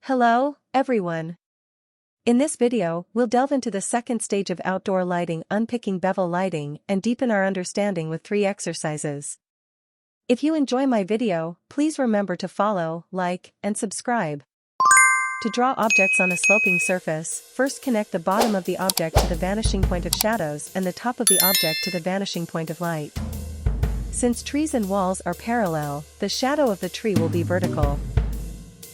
Hello, everyone. In this video, we'll delve into the second stage of outdoor lighting, unpicking bevel lighting, and deepen our understanding with 3 exercises. If you enjoy my video, please remember to follow, like, and subscribe. To draw objects on a sloping surface, first connect the bottom of the object to the vanishing point of shadows and the top of the object to the vanishing point of light. Since trees and walls are parallel, the shadow of the tree will be vertical.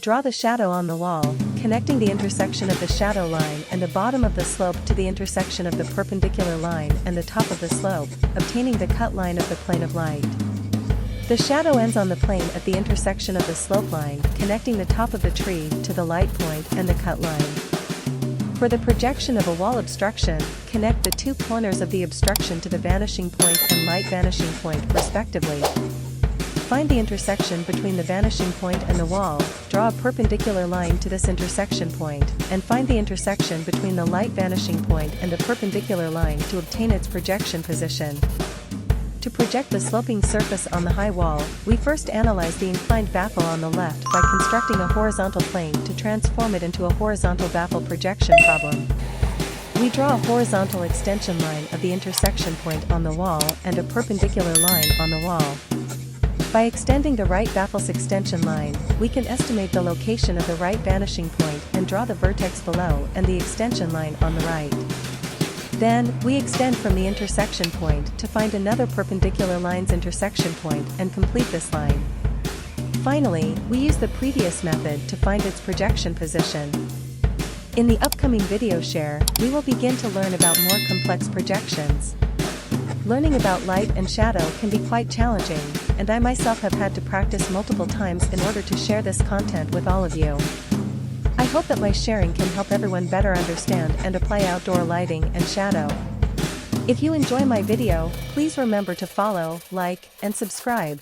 Draw the shadow on the wall, connecting the intersection of the shadow line and the bottom of the slope to the intersection of the perpendicular line and the top of the slope, obtaining the cut line of the plane of light. The shadow ends on the plane at the intersection of the slope line, connecting the top of the tree to the light point and the cut line. For the projection of a wall obstruction, connect the 2 corners of the obstruction to the vanishing point and light vanishing point, respectively. Find the intersection between the vanishing point and the wall, draw a perpendicular line to this intersection point, and find the intersection between the light vanishing point and the perpendicular line to obtain its projection position. To project the sloping surface on the high wall, we first analyze the inclined baffle on the left by constructing a horizontal plane to transform it into a horizontal baffle projection problem. We draw a horizontal extension line of the intersection point on the wall and a perpendicular line on the wall. By extending the right baffle's extension line, we can estimate the location of the right vanishing point and draw the vertex below and the extension line on the right. Then, we extend from the intersection point to find another perpendicular line's intersection point and complete this line. Finally, we use the previous method to find its projection position. In the upcoming video share, we will begin to learn about more complex projections. Learning about light and shadow can be quite challenging, and I myself have had to practice multiple times in order to share this content with all of you. I hope that my sharing can help everyone better understand and apply outdoor lighting and shadow. If you enjoy my video, please remember to follow, like, and subscribe.